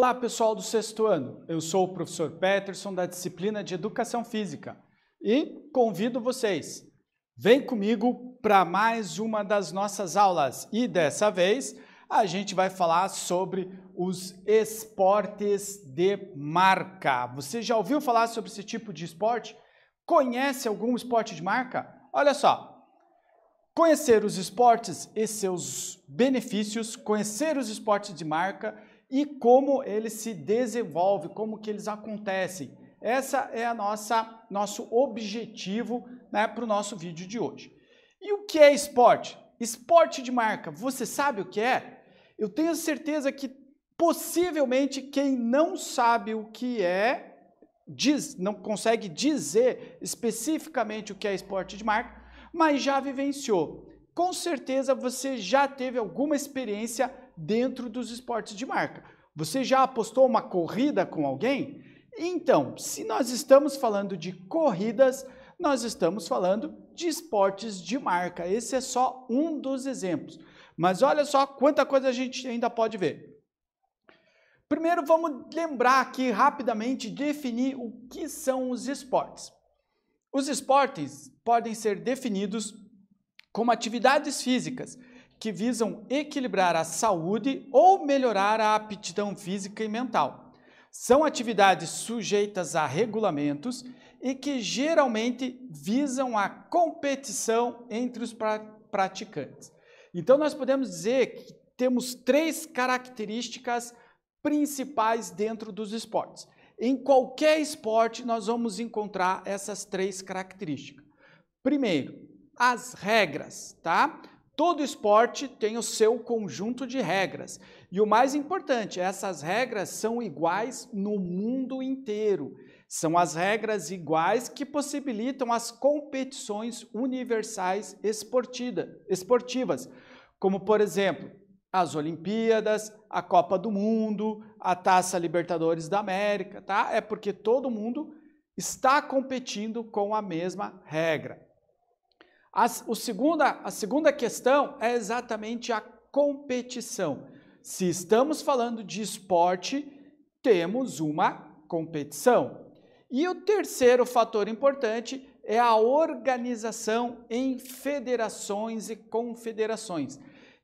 Olá, pessoal do sexto ano. Eu sou o professor Peterson da disciplina de Educação Física e convido vocês. Vem comigo para mais uma das nossas aulas e dessa vez a gente vai falar sobre os esportes de marca. Você já ouviu falar sobre esse tipo de esporte? Conhece algum esporte de marca? Olha só. Conhecer os esportes e seus benefícios, conhecer os esportes de marca e como eles se desenvolvem, como que eles acontecem. Essa é nosso objetivo, né, para o nosso vídeo de hoje. E o que é esporte? Esporte de marca, você sabe o que é? Eu tenho certeza que possivelmente quem não sabe o que é, não consegue dizer especificamente o que é esporte de marca, mas já vivenciou. Com certeza você já teve alguma experiência dentro dos esportes de marca. Você já apostou uma corrida com alguém? Então, se nós estamos falando de corridas, nós estamos falando de esportes de marca. Esse é só um dos exemplos. Mas olha só quanta coisa a gente ainda pode ver. Primeiro, vamos lembrar aqui rapidamente, definir o que são os esportes. Os esportes podem ser definidos como atividades físicas que visam equilibrar a saúde ou melhorar a aptidão física e mental. São atividades sujeitas a regulamentos e que geralmente visam a competição entre os praticantes. Então, nós podemos dizer que temos três características principais dentro dos esportes. Em qualquer esporte, nós vamos encontrar essas três características. Primeiro, as regras, tá? Todo esporte tem o seu conjunto de regras. E o mais importante, essas regras são iguais no mundo inteiro. São as regras iguais que possibilitam as competições universais esportivas, como, por exemplo, as Olimpíadas, a Copa do Mundo, a Taça Libertadores da América, tá? É porque todo mundo está competindo com a mesma regra. A segunda questão é exatamente a competição. Se estamos falando de esporte, temos uma competição. E o terceiro fator importante é a organização em federações e confederações.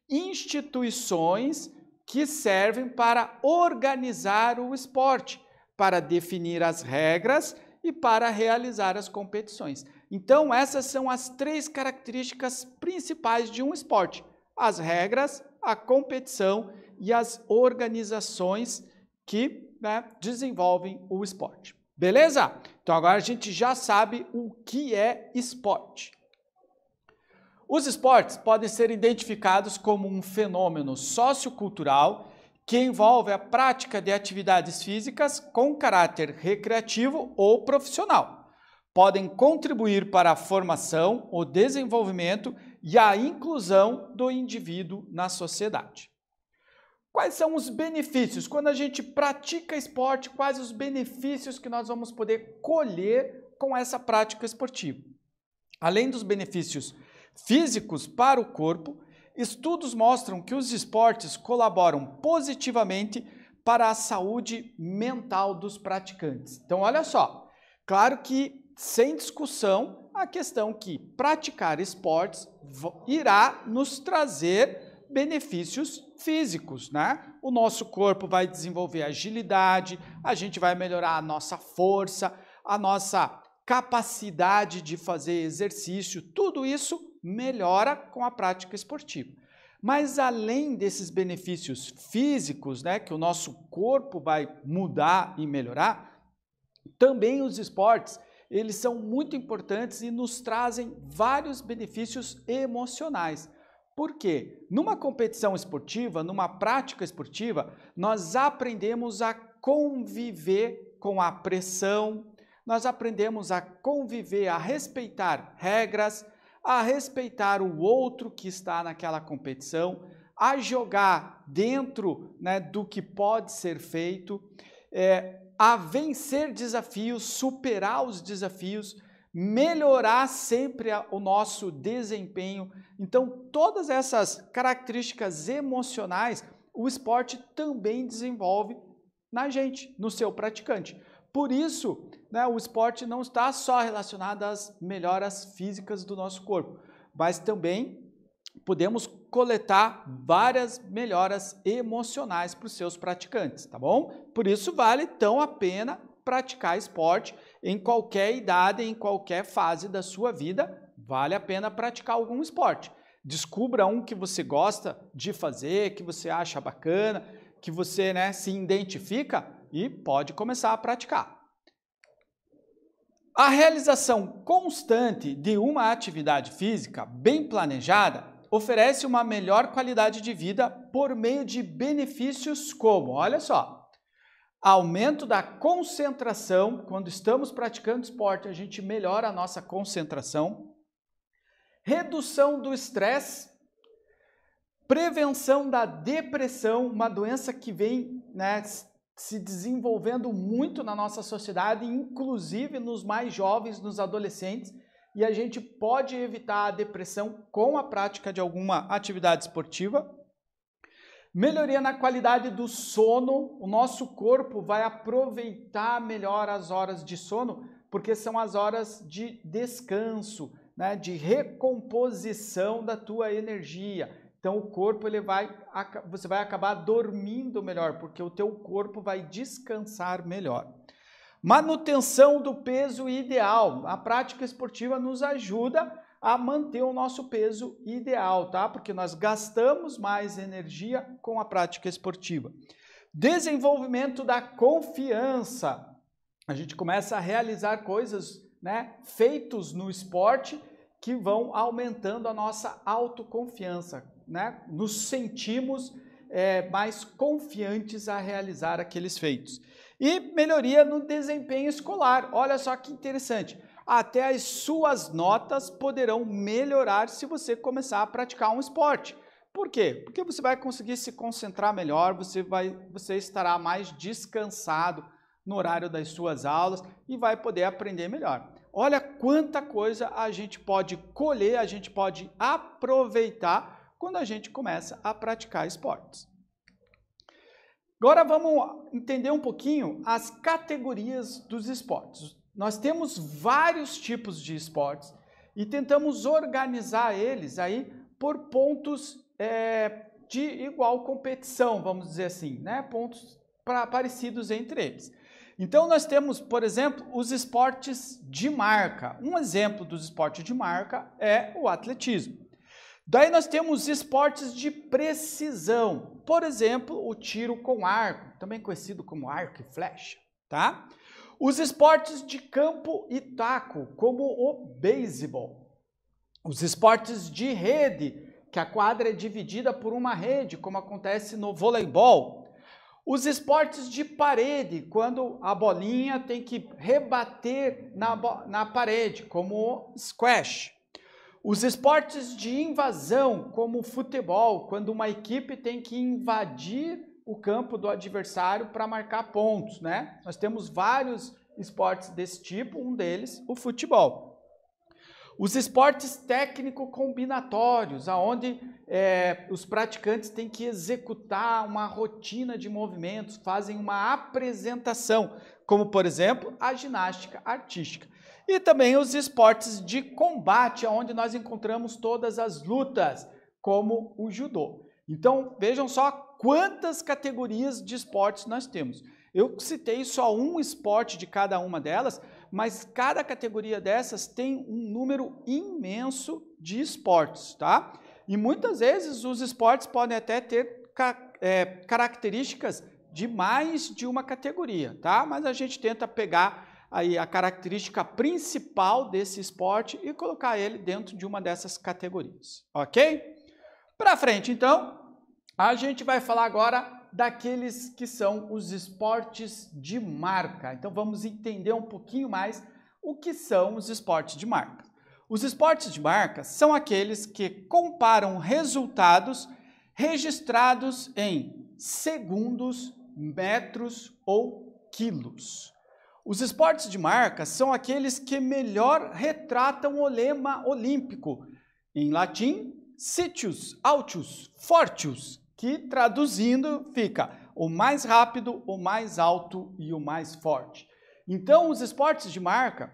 Instituições que servem para organizar o esporte, para definir as regras e para realizar as competições. Então, essas são as três características principais de um esporte: as regras, a competição e as organizações que, desenvolvem o esporte. Beleza? Então, agora a gente já sabe o que é esporte. Os esportes podem ser identificados como um fenômeno sociocultural que envolve a prática de atividades físicas com caráter recreativo ou profissional. Podem contribuir para a formação, o desenvolvimento e a inclusão do indivíduo na sociedade. Quais são os benefícios? Quando a gente pratica esporte, quais os benefícios que nós vamos poder colher com essa prática esportiva? Além dos benefícios físicos para o corpo, estudos mostram que os esportes colaboram positivamente para a saúde mental dos praticantes. Então, olha só, claro que, sem discussão, a questão que praticar esportes irá nos trazer benefícios físicos, né? O nosso corpo vai desenvolver agilidade, a gente vai melhorar a nossa força, a nossa capacidade de fazer exercício, tudo isso melhora com a prática esportiva. Mas além desses benefícios físicos, né, que o nosso corpo vai mudar e melhorar, também os esportes, eles são muito importantes e nos trazem vários benefícios emocionais. Por quê? Numa competição esportiva, numa prática esportiva, nós aprendemos a conviver com a pressão, nós aprendemos a conviver, a respeitar regras, a respeitar o outro que está naquela competição, a jogar dentro, do que pode ser feito, a vencer desafios, superar os desafios, melhorar sempre o nosso desempenho. Então, todas essas características emocionais, o esporte também desenvolve na gente, no seu praticante. Por isso, né, o esporte não está só relacionado às melhoras físicas do nosso corpo, mas também podemos coletar várias melhoras emocionais para os seus praticantes, tá bom? Por isso vale tão a pena praticar esporte em qualquer idade, em qualquer fase da sua vida, vale a pena praticar algum esporte. Descubra um que você gosta de fazer, que você acha bacana, que você, né, se identifica e pode começar a praticar. A realização constante de uma atividade física bem planejada oferece uma melhor qualidade de vida por meio de benefícios como, olha só, aumento da concentração. Quando estamos praticando esporte, a gente melhora a nossa concentração, redução do estresse, prevenção da depressão, uma doença que vem, né, se desenvolvendo muito na nossa sociedade, inclusive nos mais jovens, nos adolescentes, e a gente pode evitar a depressão com a prática de alguma atividade esportiva. Melhoria na qualidade do sono, o nosso corpo vai aproveitar melhor as horas de sono, porque são as horas de descanso, né, de recomposição da tua energia. Então o corpo você vai acabar dormindo melhor, porque o teu corpo vai descansar melhor. Manutenção do peso ideal. A prática esportiva nos ajuda a manter o nosso peso ideal, tá? Porque nós gastamos mais energia com a prática esportiva. Desenvolvimento da confiança. A gente começa a realizar coisas, né, feitos no esporte que vão aumentando a nossa autoconfiança, né? Nos sentimos mais confiantes a realizar aqueles feitos. E melhoria no desempenho escolar. Olha só que interessante. Até as suas notas poderão melhorar se você começar a praticar um esporte. Por quê? Porque você vai conseguir se concentrar melhor, você estará mais descansado no horário das suas aulas e vai poder aprender melhor. Olha quanta coisa a gente pode colher, a gente pode aproveitar quando a gente começa a praticar esportes. Agora vamos entender um pouquinho as categorias dos esportes. Nós temos vários tipos de esportes e tentamos organizar eles aí por pontos de igual competição, vamos dizer assim, né? Pontos parecidos entre eles. Então nós temos, por exemplo, os esportes de marca. Um exemplo dos esportes de marca é o atletismo. Daí nós temos esportes de precisão, por exemplo, o tiro com arco, também conhecido como arco e flecha, tá? Os esportes de campo e taco, como o beisebol. Os esportes de rede, que a quadra é dividida por uma rede, como acontece no voleibol. Os esportes de parede, quando a bolinha tem que rebater na parede, como o squash. Os esportes de invasão, como o futebol, quando uma equipe tem que invadir o campo do adversário para marcar pontos, né? Nós temos vários esportes desse tipo, um deles, o futebol. Os esportes técnico-combinatórios, onde os praticantes têm que executar uma rotina de movimentos, fazem uma apresentação, como, por exemplo, a ginástica artística. E também os esportes de combate, onde nós encontramos todas as lutas, como o judô. Então, vejam só quantas categorias de esportes nós temos. Eu citei só um esporte de cada uma delas, mas cada categoria dessas tem um número imenso de esportes, tá? E muitas vezes os esportes podem até ter características de mais de uma categoria, tá? Mas a gente tenta pegar aí a característica principal desse esporte e colocar ele dentro de uma dessas categorias, ok? Para frente, então, a gente vai falar agora daqueles que são os esportes de marca. Então vamos entender um pouquinho mais o que são os esportes de marca. Os esportes de marca são aqueles que comparam resultados registrados em segundos, metros ou quilos. Os esportes de marca são aqueles que melhor retratam o lema olímpico, em latim, Citius Altius Fortius, que traduzindo fica o mais rápido, o mais alto e o mais forte. Então, os esportes de marca,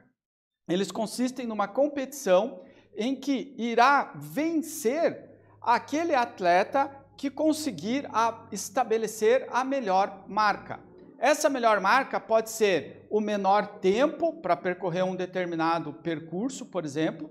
eles consistem numa competição em que irá vencer aquele atleta que conseguir estabelecer a melhor marca. Essa melhor marca pode ser o menor tempo para percorrer um determinado percurso, por exemplo,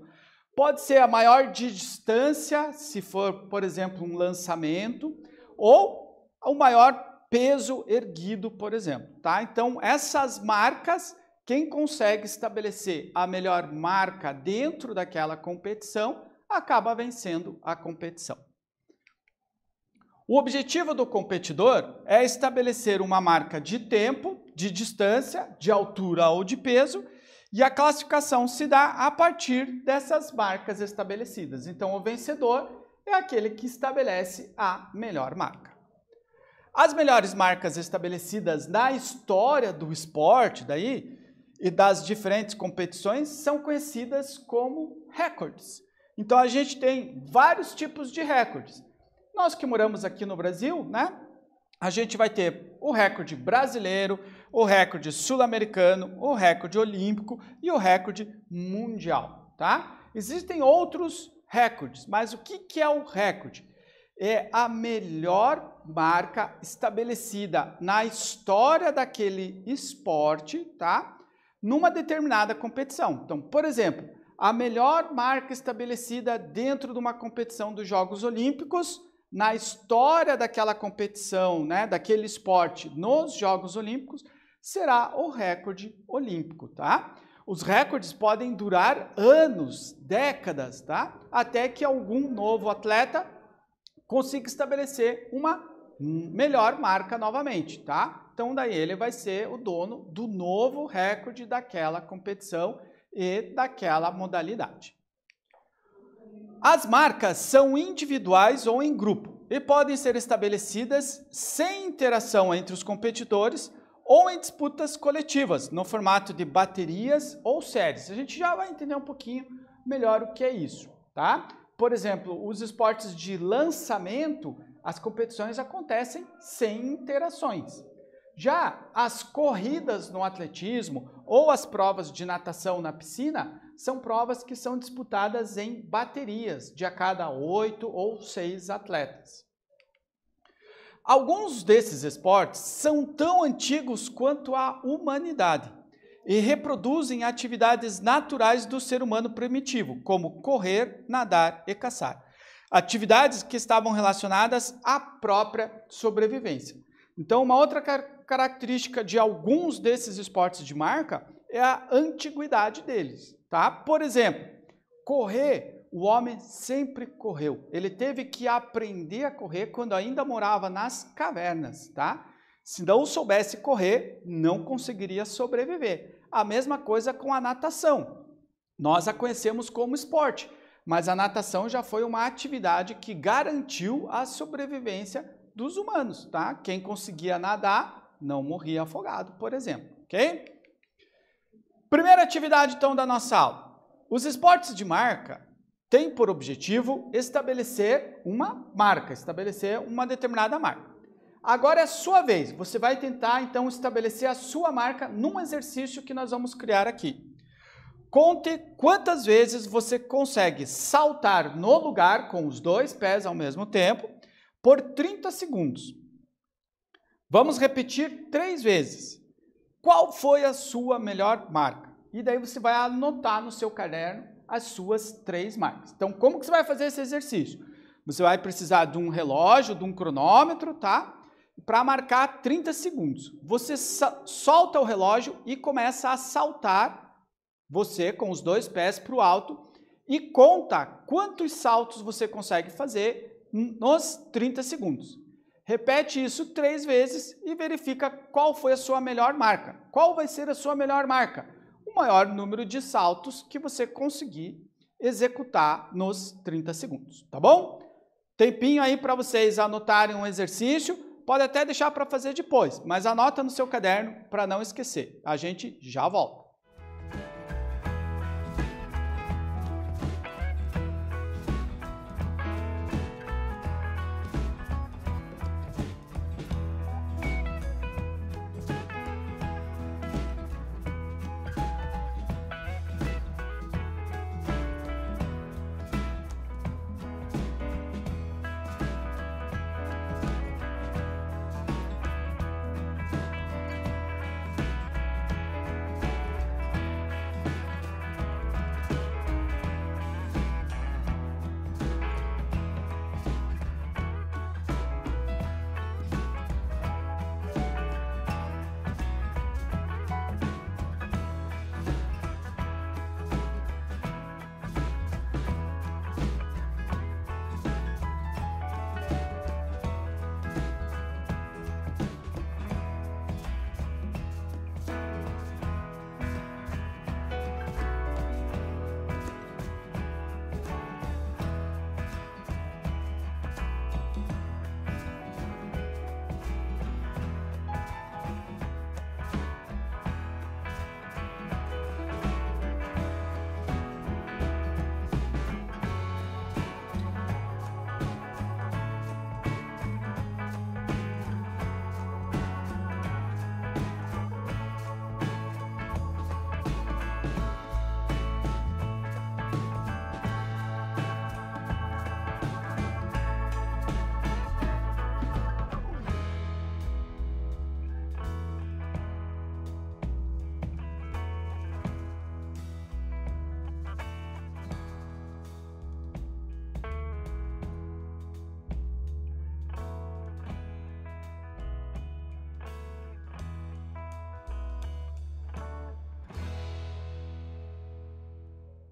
pode ser a maior distância, se for, por exemplo, um lançamento, ou o maior peso erguido, por exemplo, tá? Então, essas marcas, quem consegue estabelecer a melhor marca dentro daquela competição, acaba vencendo a competição. O objetivo do competidor é estabelecer uma marca de tempo, de distância, de altura ou de peso, e a classificação se dá a partir dessas marcas estabelecidas. Então, o vencedor é aquele que estabelece a melhor marca. As melhores marcas estabelecidas na história do esporte e das diferentes competições são conhecidas como recordes. Então, a gente tem vários tipos de recordes. Nós que moramos aqui no Brasil, né? A gente vai ter o recorde brasileiro, o recorde sul-americano, o recorde olímpico e o recorde mundial, tá? Existem outros recordes, mas o que é o recorde? É a melhor marca estabelecida na história daquele esporte, tá? Numa determinada competição. Então, por exemplo, a melhor marca estabelecida dentro de uma competição dos Jogos Olímpicos, na história daquela competição, né, daquele esporte nos Jogos Olímpicos, será o recorde olímpico, tá? Os recordes podem durar anos, décadas, tá? Até que algum novo atleta consiga estabelecer uma melhor marca novamente, tá? Então, daí ele vai ser o dono do novo recorde daquela competição e daquela modalidade. As marcas são individuais ou em grupo e podem ser estabelecidas sem interação entre os competidores ou em disputas coletivas, no formato de baterias ou séries. A gente já vai entender um pouquinho melhor o que é isso, tá? Por exemplo, os esportes de lançamento, as competições acontecem sem interações. Já as corridas no atletismo ou as provas de natação na piscina são provas que são disputadas em baterias de a cada 8 ou 6 atletas. Alguns desses esportes são tão antigos quanto a humanidade e reproduzem atividades naturais do ser humano primitivo, como correr, nadar e caçar. Atividades que estavam relacionadas à própria sobrevivência. Então, uma outra característica de alguns desses esportes de marca é a antiguidade deles, tá? Por exemplo, correr, o homem sempre correu. Ele teve que aprender a correr quando ainda morava nas cavernas, tá? Se não soubesse correr, não conseguiria sobreviver. A mesma coisa com a natação. Nós a conhecemos como esporte, mas a natação já foi uma atividade que garantiu a sobrevivência dos humanos, tá? Quem conseguia nadar não morria afogado, por exemplo, ok? Primeira atividade, então, da nossa aula. Os esportes de marca têm por objetivo estabelecer uma marca, estabelecer uma determinada marca. Agora é a sua vez, você vai tentar, então, estabelecer a sua marca num exercício que nós vamos criar aqui. Conte quantas vezes você consegue saltar no lugar com os 2 pés ao mesmo tempo por 30 segundos. Vamos repetir 3 vezes. Qual foi a sua melhor marca? E daí você vai anotar no seu caderno as suas 3 marcas. Então, como que você vai fazer esse exercício? Você vai precisar de um relógio, de um cronômetro, tá? Para marcar 30 segundos. Você solta o relógio e começa a saltar, você com os 2 pés para o alto, e conta quantos saltos você consegue fazer nos 30 segundos. Repete isso 3 vezes e verifica qual foi a sua melhor marca. Qual vai ser a sua melhor marca? O maior número de saltos que você conseguir executar nos 30 segundos, tá bom? Tempinho aí para vocês anotarem um exercício, pode até deixar para fazer depois, mas anota no seu caderno para não esquecer. A gente já volta.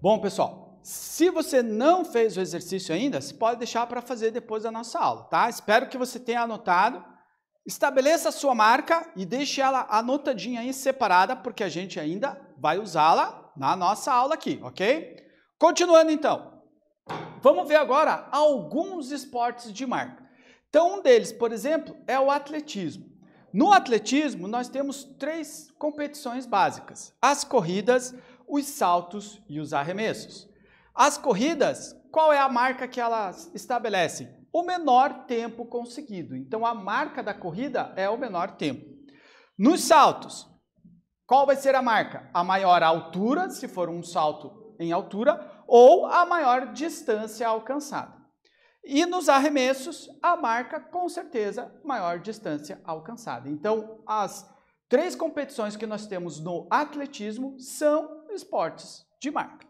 Bom, pessoal, se você não fez o exercício ainda, você pode deixar para fazer depois da nossa aula, tá? Espero que você tenha anotado. Estabeleça a sua marca e deixe ela anotadinha aí, separada, porque a gente ainda vai usá-la na nossa aula aqui, ok? Continuando então, vamos ver agora alguns esportes de marca. Então, um deles, por exemplo, é o atletismo. No atletismo, nós temos 3 competições básicas: as corridas, os saltos e os arremessos. As corridas, qual é a marca que elas estabelecem? O menor tempo conseguido. Então, a marca da corrida é o menor tempo. Nos saltos, qual vai ser a marca? A maior altura, se for um salto em altura, ou a maior distância alcançada. E nos arremessos, a marca, com certeza, maior distância alcançada. Então, as 3 competições que nós temos no atletismo são esportes de marca.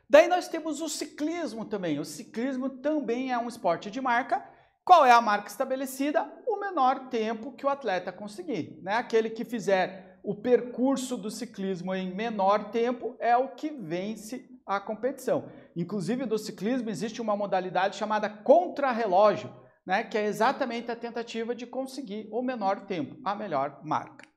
Daí nós temos o ciclismo também. O ciclismo também é um esporte de marca. Qual é a marca estabelecida? O menor tempo que o atleta conseguir, né? Aquele que fizer o percurso do ciclismo em menor tempo é o que vence a competição. Inclusive, do ciclismo existe uma modalidade chamada contrarrelógio, né? Que é exatamente a tentativa de conseguir o menor tempo, a melhor marca.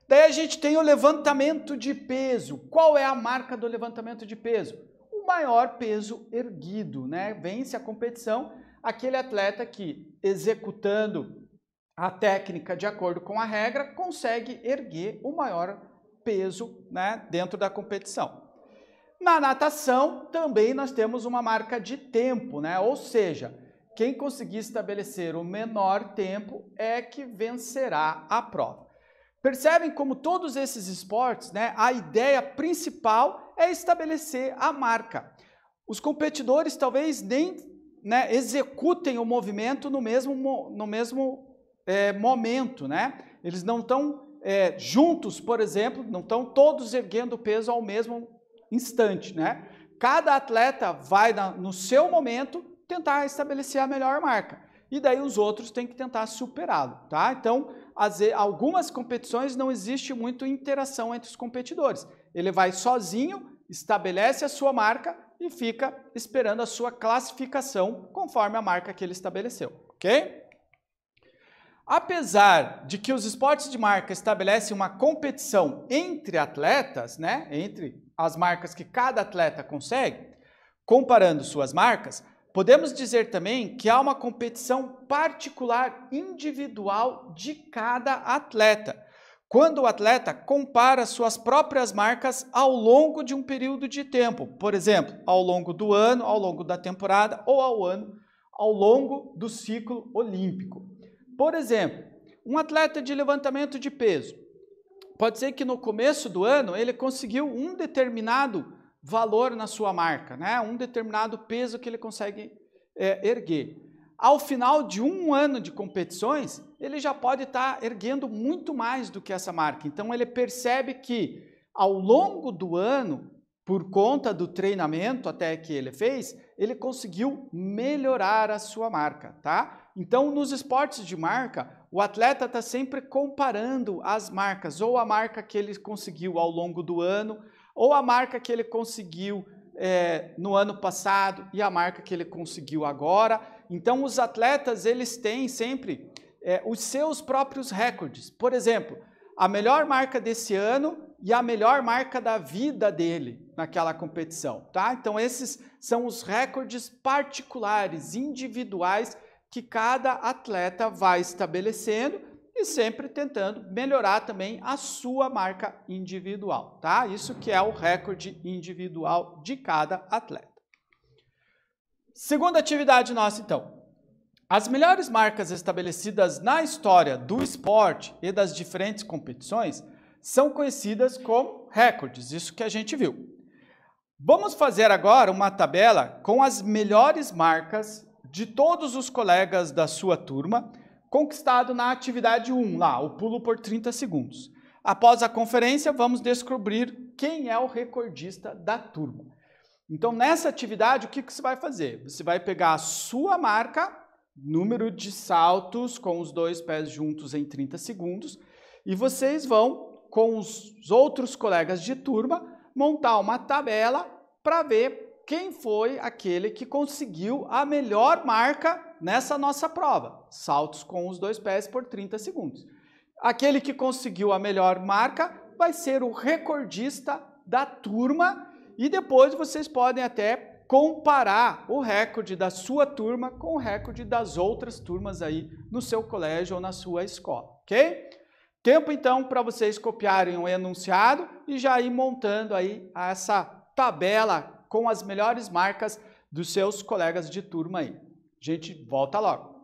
Daí a gente tem o levantamento de peso. Qual é a marca do levantamento de peso? O maior peso erguido, né? Vence a competição aquele atleta que, executando a técnica de acordo com a regra, consegue erguer o maior peso, né, dentro da competição. Na natação, também nós temos uma marca de tempo, né? Ou seja, quem conseguir estabelecer o menor tempo é que vencerá a prova. Percebem como todos esses esportes, né, a ideia principal é estabelecer a marca. Os competidores talvez nem, né, executem o movimento no mesmo momento, né? Eles não estão juntos, por exemplo, não estão todos erguendo o peso ao mesmo instante, né? Cada atleta vai no seu momento tentar estabelecer a melhor marca. E daí os outros têm que tentar superá-lo, tá? Então, algumas competições não existe muito interação entre os competidores. Ele vai sozinho, estabelece a sua marca e fica esperando a sua classificação conforme a marca que ele estabeleceu, ok? Apesar de que os esportes de marca estabelecem uma competição entre atletas, né, entre as marcas que cada atleta consegue, comparando suas marcas, podemos dizer também que há uma competição particular individual de cada atleta, quando o atleta compara suas próprias marcas ao longo de um período de tempo, por exemplo, ao longo do ano, ao longo da temporada ou ao longo do ciclo olímpico. Por exemplo, um atleta de levantamento de peso, pode ser que no começo do ano ele conseguiu um determinado valor na sua marca, né? Um determinado peso que ele consegue erguer. Ao final de um ano de competições, ele já pode estar erguendo muito mais do que essa marca. Então, ele percebe que ao longo do ano, por conta do treinamento até que ele fez, ele conseguiu melhorar a sua marca, tá? Então, nos esportes de marca, o atleta está sempre comparando as marcas, ou a marca que ele conseguiu ao longo do ano, ou a marca que ele conseguiu no ano passado e a marca que ele conseguiu agora. Então, os atletas, eles têm sempre os seus próprios recordes. Por exemplo, a melhor marca desse ano e a melhor marca da vida dele naquela competição, tá? Então, esses são os recordes particulares, individuais, que cada atleta vai estabelecendo e sempre tentando melhorar também a sua marca individual, tá? Isso que é o recorde individual de cada atleta. Segunda atividade nossa, então. As melhores marcas estabelecidas na história do esporte e das diferentes competições são conhecidas como recordes, isso que a gente viu. Vamos fazer agora uma tabela com as melhores marcas de todos os colegas da sua turma, conquistado na atividade 1, lá, o pulo por 30 segundos. Após a conferência, vamos descobrir quem é o recordista da turma. Então, nessa atividade, o que você vai fazer? Você vai pegar a sua marca, número de saltos com os 2 pés juntos em 30 segundos, e vocês vão, com os outros colegas de turma, montar uma tabela para ver quem foi aquele que conseguiu a melhor marca nessa nossa prova. Saltos com os 2 pés por 30 segundos. Aquele que conseguiu a melhor marca vai ser o recordista da turma e depois vocês podem até comparar o recorde da sua turma com o recorde das outras turmas aí no seu colégio ou na sua escola, ok? Tempo então para vocês copiarem o enunciado e já ir montando aí essa tabela com as melhores marcas dos seus colegas de turma aí. A gente volta logo.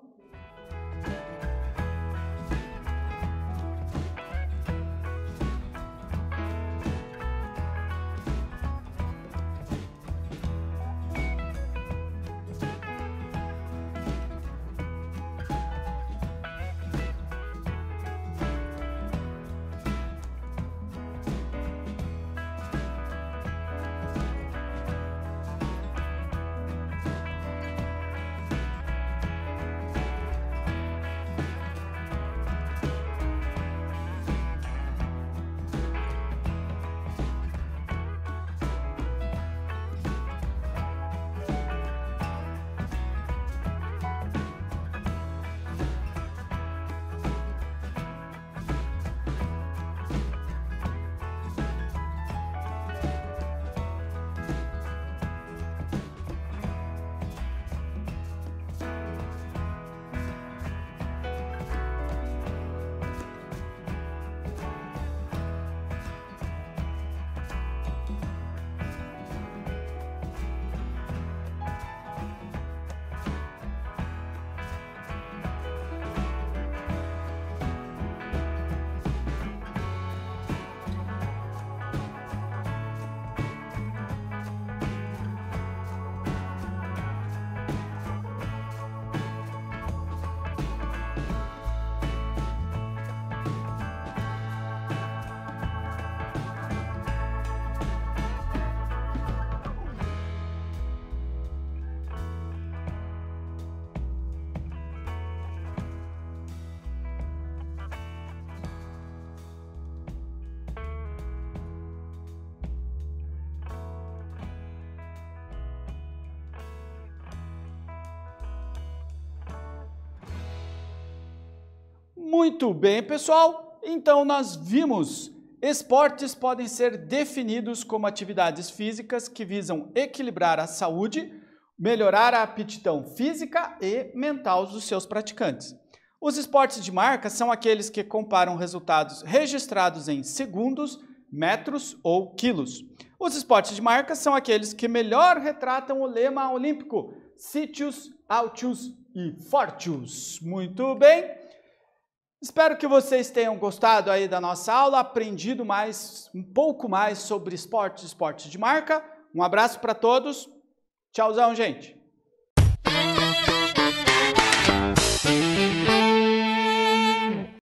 Muito bem, pessoal. Então, nós vimos esportes podem ser definidos como atividades físicas que visam equilibrar a saúde, melhorar a aptidão física e mental dos seus praticantes. Os esportes de marca são aqueles que comparam resultados registrados em segundos, metros ou quilos. Os esportes de marca são aqueles que melhor retratam o lema olímpico Sitius, Altius e Fortius. Muito bem. Espero que vocês tenham gostado aí da nossa aula, aprendido um pouco mais sobre esportes de marca. Um abraço para todos. Tchauzão, gente.